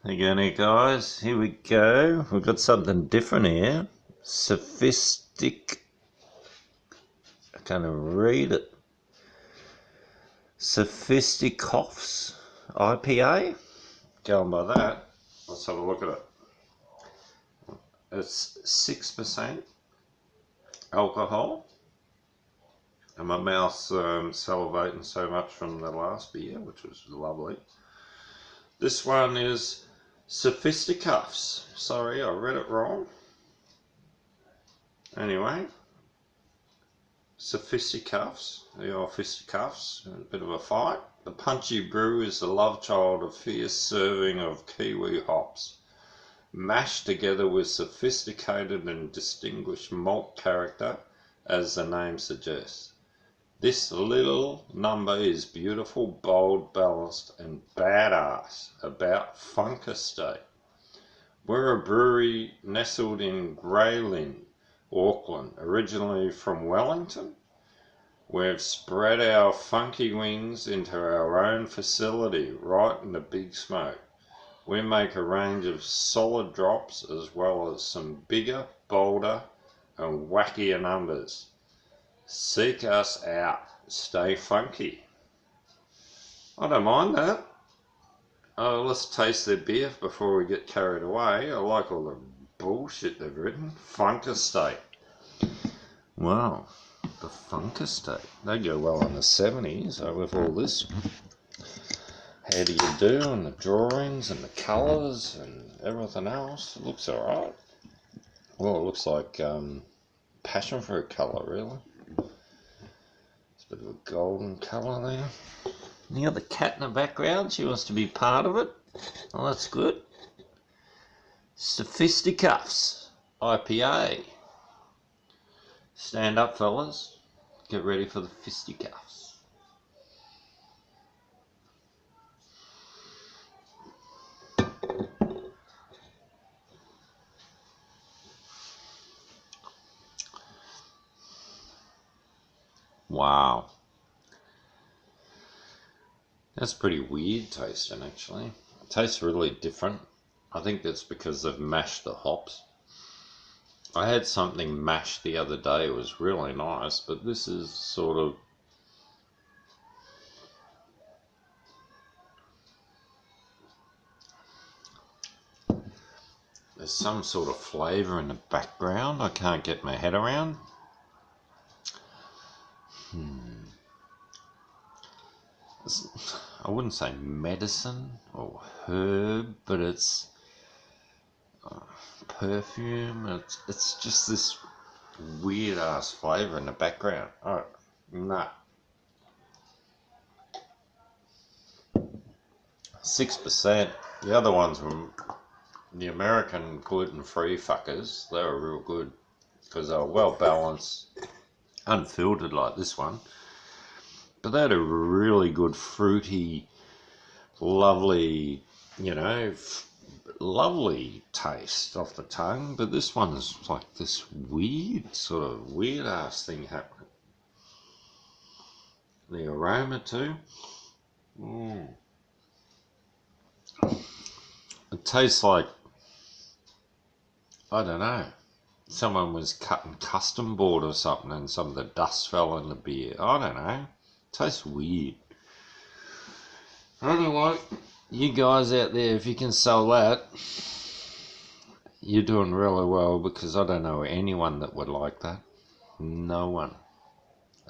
Again, guys, here we go. We've got something different here. I can't even read it. Sophisticuffs IPA. Going by that, let's have a look at it. It's 6% alcohol. And my mouth's salivating so much from the last beer, which was lovely. This one is Sophisticuffs. Sorry, I read it wrong. Anyway, Sophisticuffs, the old fisticuffs, a bit of a fight. The punchy brew is the love child of fierce serving of Kiwi hops, mashed together with sophisticated and distinguished malt character, as the name suggests. This little number is beautiful, bold, balanced, and badass about funk estate. We're a brewery nestled in Grayling, Auckland, originally from Wellington. We've spread our funky wings into our own facility right in the big smoke. We make a range of solid drops as well as some bigger, bolder, and wackier numbers. Seek us out. Stay funky. I don't mind that. Let's taste their beer before we get carried away. I like all the bullshit they've written. Funk estate. Wow, the funk estate. They go well in the 70s with all this. How do you do, and the drawings and the colours and everything else. It looks alright. Well, it looks like passion fruit colour, really. It's a bit of a golden colour there. You got the cat in the background. She wants to be part of it. Oh, that's good. Sophisticuffs IPA. Stand up, fellas. Get ready for the fisticuffs. Wow. That's pretty weird tasting, actually. It tastes really different. I think that's because they've mashed the hops. I had something mashed the other day. It was really nice, but this is sort of... There's some sort of flavour in the background I can't get my head around. I wouldn't say medicine or herb, but it's perfume. It's just this weird ass flavour in the background. Oh, nah. 6%. The other ones were the American gluten-free fuckers. They were real good because they were well balanced, unfiltered like this one. But they had a really good fruity, lovely, lovely taste off the tongue. But this one's like this weird, sort of weird ass thing happening. The aroma too. It tastes like, I don't know, someone was cutting custom board or something and some of the dust fell in the beer. I don't know. It tastes weird. Anyway, you guys out there, if you can sell that, you're doing really well, because I don't know anyone that would like that. No one.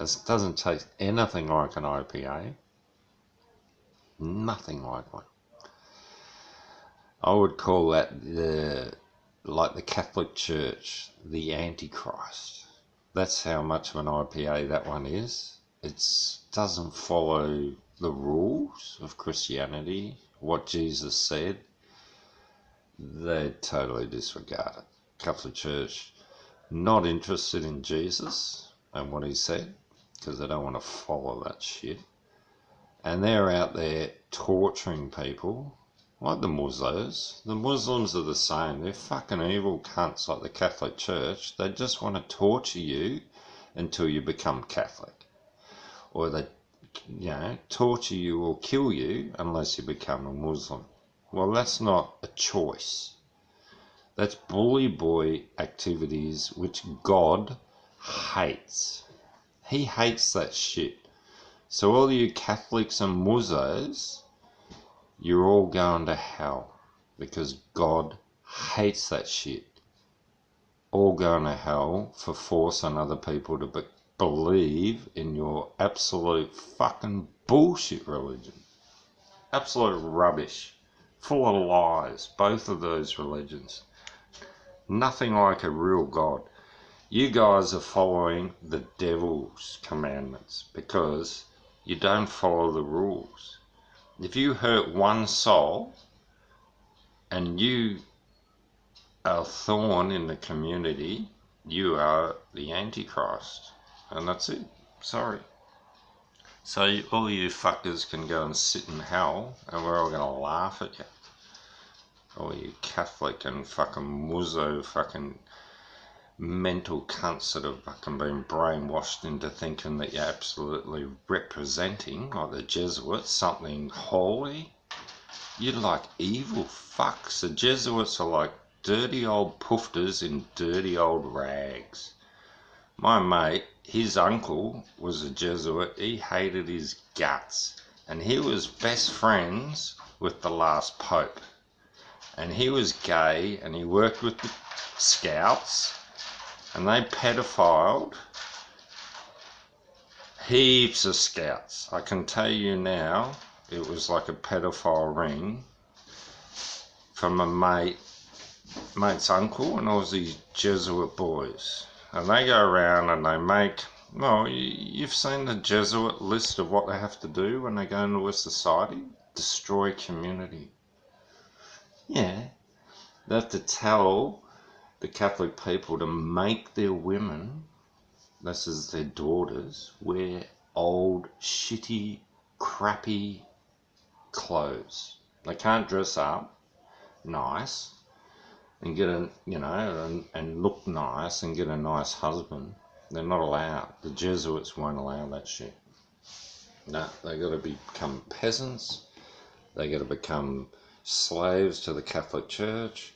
It doesn't taste anything like an IPA. Nothing like one. I would call that like the Catholic Church, the Antichrist. That's how much of an IPA that one is. It doesn't follow the rules of Christianity, what Jesus said. They totally disregard it. Catholic Church, not interested in Jesus and what he said, because they don't want to follow that shit. And they're out there torturing people like the Muslims. The Muslims are the same. They're fucking evil cunts like the Catholic Church. They just want to torture you until you become Catholic. Or they, torture you or kill you unless you become a Muslim. Well, that's not a choice. That's bully boy activities which God hates. He hates that shit. So all you Catholics and muzzos, you're all going to hell because God hates that shit. All going to hell for forcing other people to believe in your absolute fucking bullshit religion. Absolute rubbish. Full of lies, both of those religions. Nothing like a real God. You guys are following the devil's commandments because you don't follow the rules. If you hurt one soul and you are a thorn in the community, you are the Antichrist. And that's it. Sorry. So all you fuckers can go and sit in hell and we're all going to laugh at you. All you Catholic and fucking muzzo fucking mental cunts that have fucking been brainwashed into thinking that you're absolutely representing, like the Jesuits, something holy. You're like evil fucks. The Jesuits are like dirty old poofters in dirty old rags. My mate, his uncle was a Jesuit. He hated his guts. And he was best friends with the last pope. And he was gay and he worked with the scouts. And they pedophiled heaps of scouts. I can tell you now, it was like a pedophile ring from a mate's uncle and all these Jesuit boys. And they go around and they make, well, you've seen the Jesuit list of what they have to do when they go into a society? Destroy community. Yeah, they have to tell the Catholic people to make their women, this is their daughters, wear old, shitty, crappy clothes. They can't dress up nice and get a, and look nice and get a nice husband. They're not allowed. The Jesuits won't allow that shit. No, they got to become peasants. They got to become slaves to the Catholic Church.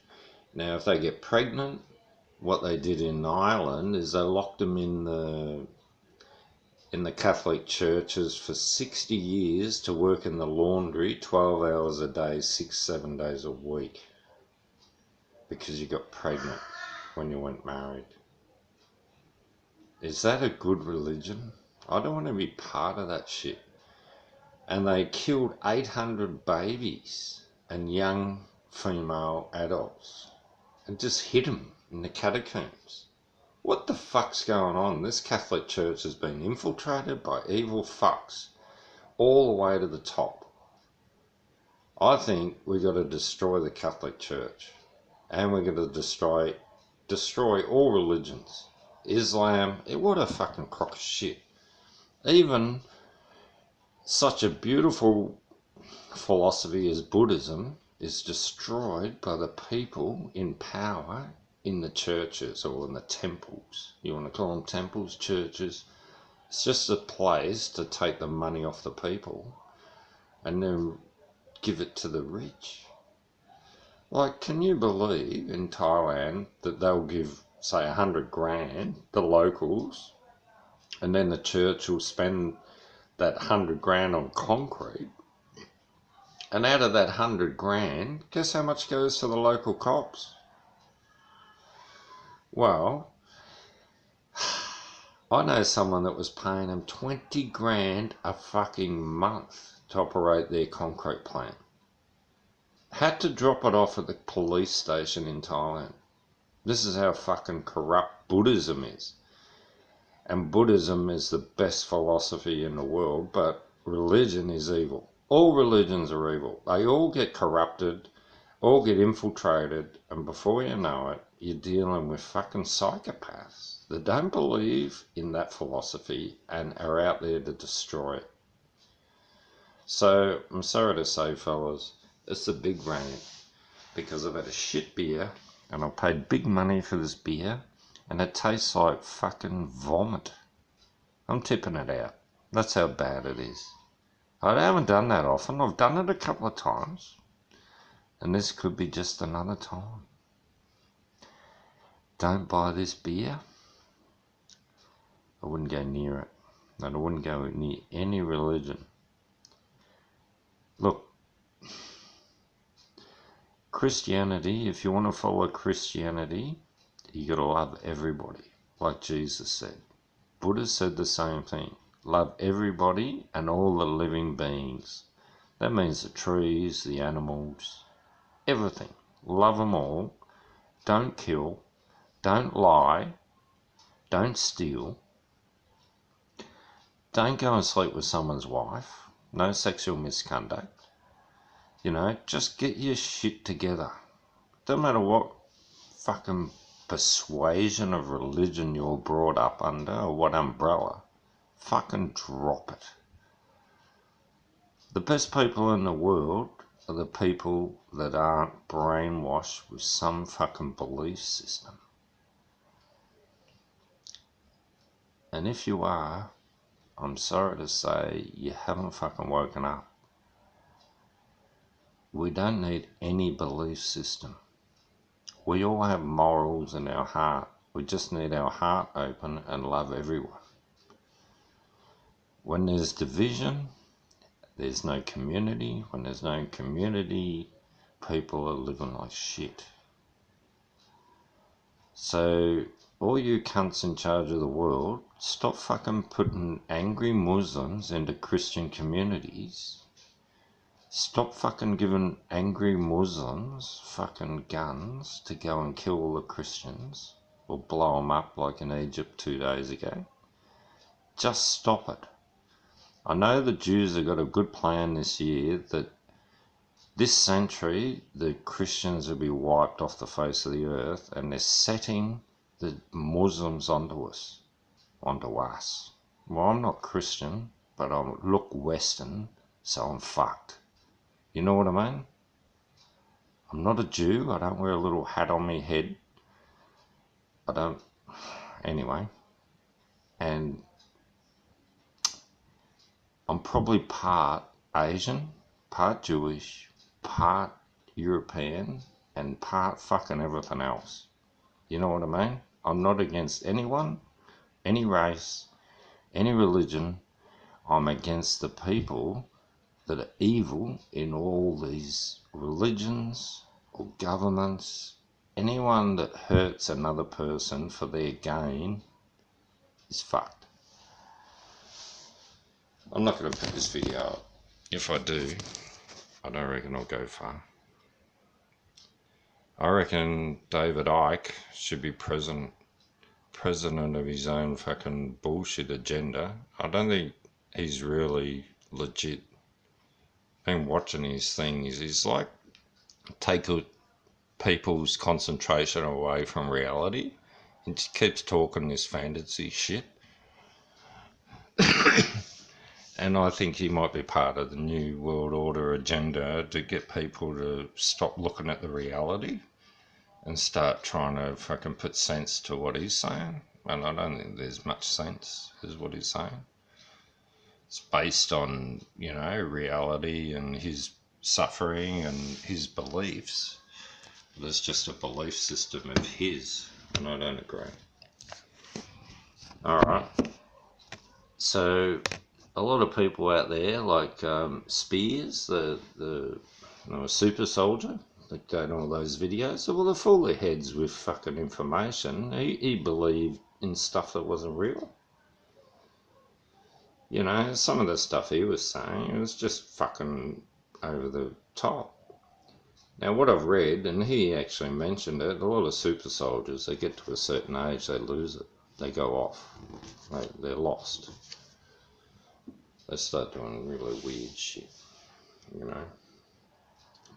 Now, if they get pregnant, what they did in Ireland is they locked them in the Catholic churches for 60 years to work in the laundry 12 hours a day, 6-7 days a week. Because you got pregnant when you weren't married. Is that a good religion? I don't want to be part of that shit. And they killed 800 babies and young female adults and just hid them in the catacombs. What the fuck's going on? This Catholic Church has been infiltrated by evil fucks all the way to the top. I think we got to destroy the Catholic Church. And we're going to destroy all religions. Islam, what a fucking crock of shit. Even such a beautiful philosophy as Buddhism is destroyed by the people in power in the churches or in the temples. You want to call them temples, churches? It's just a place to take the money off the people and then give it to the rich. Like, can you believe in Thailand that they'll give, say, 100 grand, the locals, and then the church will spend that 100 grand on concrete, and out of that 100 grand, guess how much goes to the local cops? Well, I know someone that was paying them 20 grand a fucking month to operate their concrete plant. Had to drop it off at the police station in Thailand. This is how fucking corrupt Buddhism is. And Buddhism is the best philosophy in the world, but religion is evil. All religions are evil. They all get corrupted, all get infiltrated, and before you know it, you're dealing with fucking psychopaths that don't believe in that philosophy and are out there to destroy it. So, I'm sorry to say, fellas, it's a big rant because I've had a shit beer and I paid big money for this beer and it tastes like fucking vomit. I'm tipping it out. That's how bad it is. I haven't done that often. I've done it a couple of times. And this could be just another time. Don't buy this beer. I wouldn't go near it. And I wouldn't go near any religion. Look, Christianity, if you want to follow Christianity, you got to love everybody, like Jesus said. Buddha said the same thing. Love everybody and all the living beings. That means the trees, the animals, everything. Love them all. Don't kill. Don't lie. Don't steal. Don't go and sleep with someone's wife. No sexual misconduct. You know, just get your shit together. Don't matter what fucking persuasion of religion you're brought up under or what umbrella. Fucking drop it. The best people in the world are the people that aren't brainwashed with some fucking belief system. And if you are, I'm sorry to say you haven't fucking woken up. We don't need any belief system. We all have morals in our heart. We just need our heart open and love everyone. When there's division, there's no community. When there's no community, people are living like shit. So, all you cunts in charge of the world, stop fucking putting angry Muslims into Christian communities. Stop fucking giving angry Muslims fucking guns to go and kill all the Christians or blow them up like in Egypt 2 days ago. Just stop it. I know the Jews have got a good plan this year that this century the Christians will be wiped off the face of the earth, and they're setting the Muslims onto us. Well, I'm not Christian, but I look Western, so I'm fucked. You know what I mean? I'm not a Jew. I don't wear a little hat on my head. Anyway. And I'm probably part Asian, part Jewish, part European, and part fucking everything else. You know what I mean? I'm not against anyone, any race, any religion. I'm against the people that are evil in all these religions or governments. Anyone that hurts another person for their gain is fucked. I'm not going to put this video up. If I do, I don't reckon I'll go far. I reckon David Icke should be president of his own fucking bullshit agenda. I don't think he's really legit. Been watching his things. He's like take people's concentration away from reality. He just keeps talking this fantasy shit. And I think he might be part of the New World Order agenda to get people to stop looking at the reality and start trying to fucking put sense to what he's saying. And I don't think there's much sense is what he's saying. It's based on, you know, reality and his suffering and his beliefs. There's just a belief system of his, and I don't agree. Alright. So, a lot of people out there, like Spears, the super soldier, that go in all those videos, well, they're full of heads with fucking information. He believed in stuff that wasn't real. You know, some of the stuff he was saying, it was just fucking over the top. Now, what I've read, and he actually mentioned it, a lot of super soldiers, they get to a certain age, they lose it. They go off. They're lost. They start doing really weird shit, you know.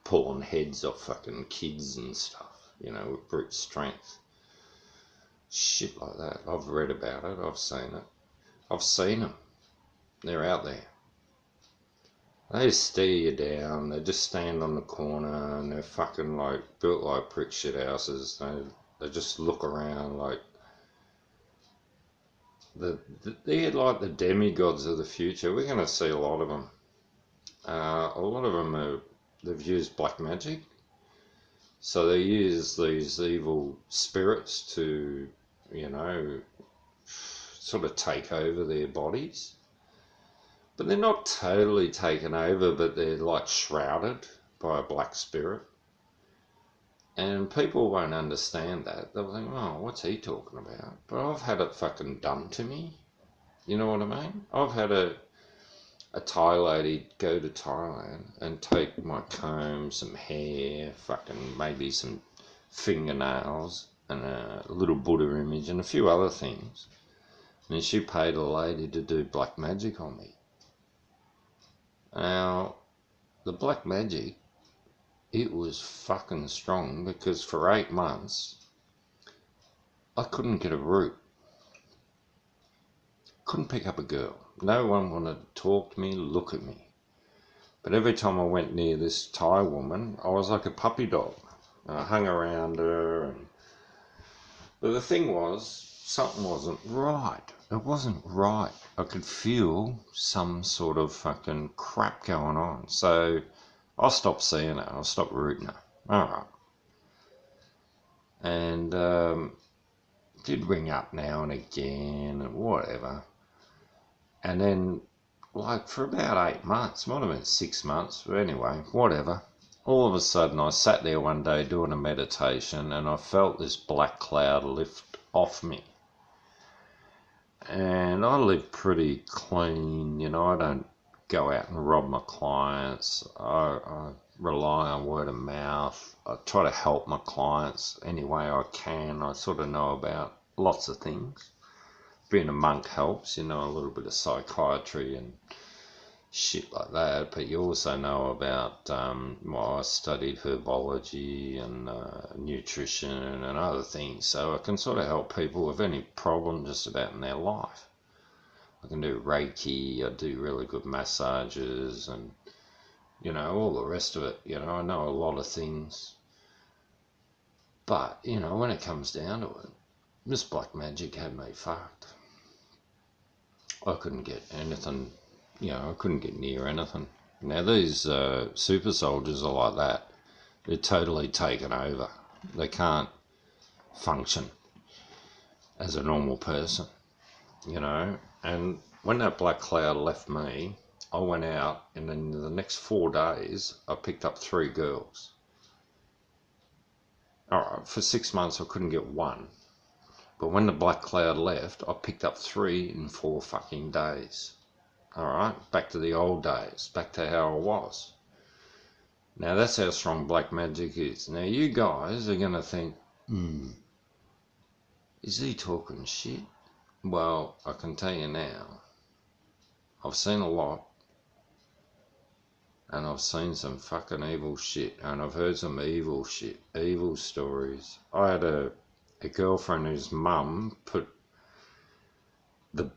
Pulling heads off fucking kids and stuff, you know, with brute strength. Shit like that. I've read about it. I've seen it. I've seen them. They're out there. They just stare you down. They just stand on the corner and they're fucking like built like brick shit houses. They just look around like they're like the demigods of the future. We're going to see a lot of them. A lot of them they've used black magic. So they use these evil spirits to, you know, sort of take over their bodies. But they're not totally taken over, but they're like shrouded by a black spirit. And people won't understand that. They'll think, oh, what's he talking about? But I've had it fucking done to me. You know what I mean? I've had a Thai lady go to Thailand and take my comb, some hair, fucking maybe some fingernails and a little Buddha image and a few other things. And she paid a lady to do black magic on me. Now, the black magic, it was fucking strong because for 8 months, I couldn't get a root. Couldn't pick up a girl. No one wanted to talk to me, look at me. But every time I went near this Thai woman, I was like a puppy dog. I hung around her. But the thing was, something wasn't right. It wasn't right. I could feel some sort of fucking crap going on. So I stopped seeing her. I stopped rooting her. All right. And did ring up now and again and whatever. And then, like, for about 8 months, might have been 6 months, but anyway, whatever. All of a sudden, I sat there one day doing a meditation and I felt this black cloud lift off me. And I live pretty clean, you know, I don't go out and rob my clients. I rely on word of mouth. I try to help my clients any way I can. I sort of know about lots of things. Being a monk helps, you know, a little bit of psychiatry and shit like that, but you also know about, I studied herbology and nutrition and other things, so I can sort of help people with any problem just about in their life. I can do Reiki, I do really good massages and, you know, all the rest of it. You know, I know a lot of things, but, you know, when it comes down to it, this black magic had me fucked. I couldn't get anything, you know, I couldn't get near anything. Now these super soldiers are like that. They're totally taken over. They can't function as a normal person, you know. And when that black cloud left me, I went out and in the next 4 days, I picked up 3 girls. All right, for 6 months, I couldn't get one. But when the black cloud left, I picked up 3 in 4 fucking days. All right, back to the old days, back to how I was. Now that's how strong black magic is. Now you guys are going to think, is he talking shit? Well, I can tell you now, I've seen a lot, and I've seen some fucking evil shit, and I've heard some evil shit, evil stories. I had a girlfriend whose mum put the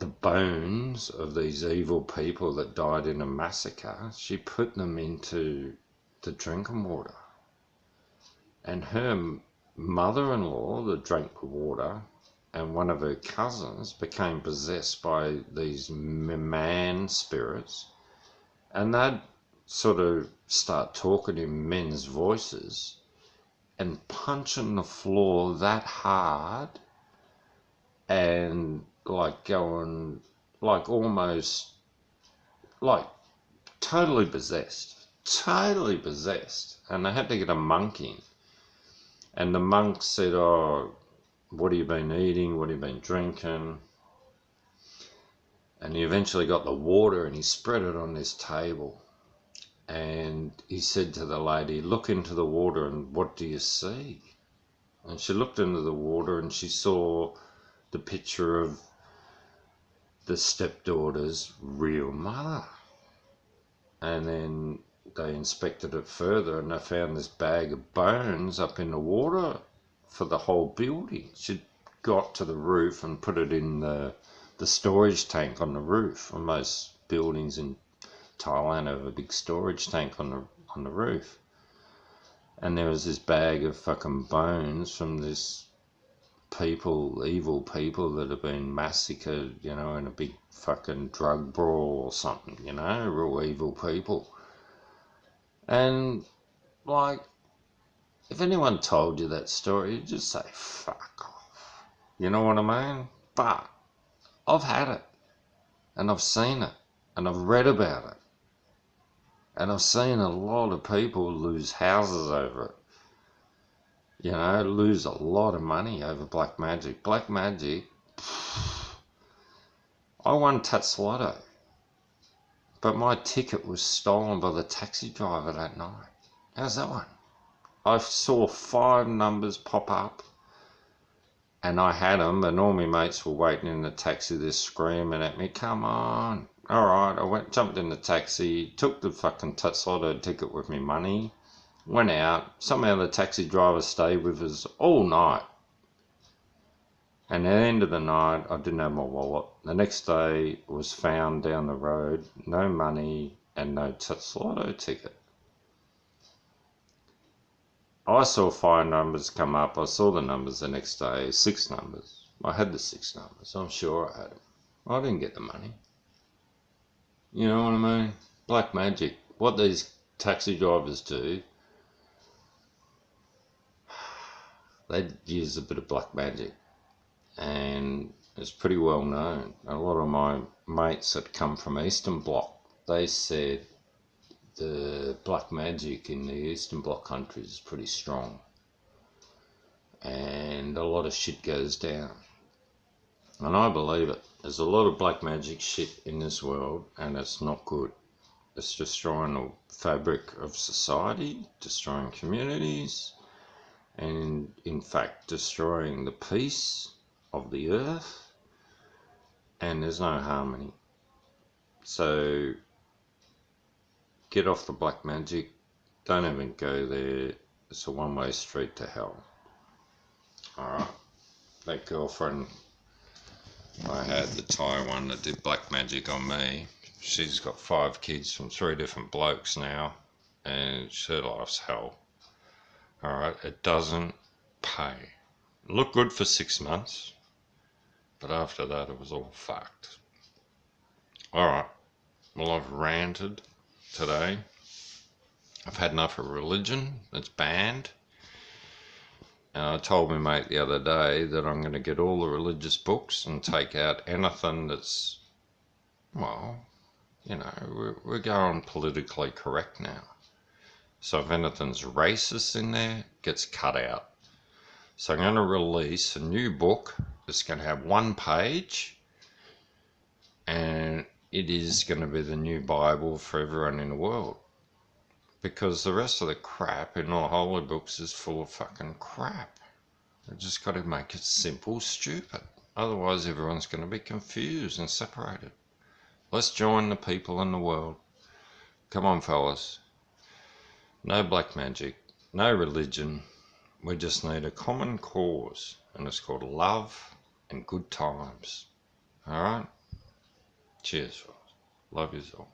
bones of these evil people that died in a massacre, she put them into the drinking water. And her mother-in-law that drank the water and one of her cousins became possessed by these man spirits, and they'd sort of start talking in men's voices and punching the floor that hard and like going like almost like totally possessed, and they had to get a monk in, and the monk said, oh, what have you been eating, what have you been drinking? And he eventually got the water and he spread it on this table, and he said to the lady, look into the water and what do you see? And she looked into the water and she saw the picture of the stepdaughter's real mother. And then they inspected it further and they found this bag of bones up in the water for the whole building. She got to the roof and put it in the storage tank on the roof. And most buildings in Thailand have a big storage tank on the roof. And there was this bag of fucking bones from this evil people that have been massacred, you know, in a big fucking drug brawl or something, you know, real evil people. And like, If anyone told you that story, you'd just say, fuck off. You know what I mean? But I've had it, and I've seen it, and I've read about it, and I've seen a lot of people lose houses over it. You know, lose a lot of money over black magic. Black magic, I won Tatslotto, but my ticket was stolen by the taxi driver that night. How's that one? I saw 5 numbers pop up, and I had them, and all my mates were waiting in the taxi. They're screaming at me, come on. Alright, I jumped in the taxi, took the fucking Tatslotto ticket with me money, went out. Somehow the taxi driver stayed with us all night. And at the end of the night, I didn't have my wallet. The next day, it was found down the road, no money and no Tatslotto ticket. I saw 5 numbers come up. I saw the numbers the next day, 6 numbers. I had the 6 numbers. I'm sure I had them. I didn't get the money. You know what I mean? Black magic. What these taxi drivers do, they use a bit of black magic. And it's pretty well known. A lot of my mates that come from Eastern Bloc, they said the black magic in the Eastern Bloc countries is pretty strong, and a lot of shit goes down. And I believe it. There's a lot of black magic shit in this world, and it's not good. It's destroying the fabric of society, destroying communities, and in fact destroying the peace of the earth, and there's no harmony. So get off the black magic. Don't even go there. It's a one-way street to hell. Alright, that girlfriend I had, the Thai one that did black magic on me, she's got 5 kids from 3 different blokes now, and her life's hell. Alright, it doesn't pay. Looked good for 6 months, but after that it was all fucked. Alright, well, I've ranted today. I've had enough of religion. It's banned. And I told my mate the other day that I'm going to get all the religious books and take out anything that's, well, you know, we're going politically correct now. So if anything's racist in there, it gets cut out. So I'm going to release a new book that's going to have 1 page, and it is going to be the new Bible for everyone in the world. Because the rest of the crap in all holy books is full of fucking crap. They've just got to make it simple, stupid. Otherwise everyone's going to be confused and separated. Let's join the people in the world. Come on, fellas. No black magic, no religion. We just need a common cause, and it's called love and good times. Alright? Cheers, fellas. Love yous all.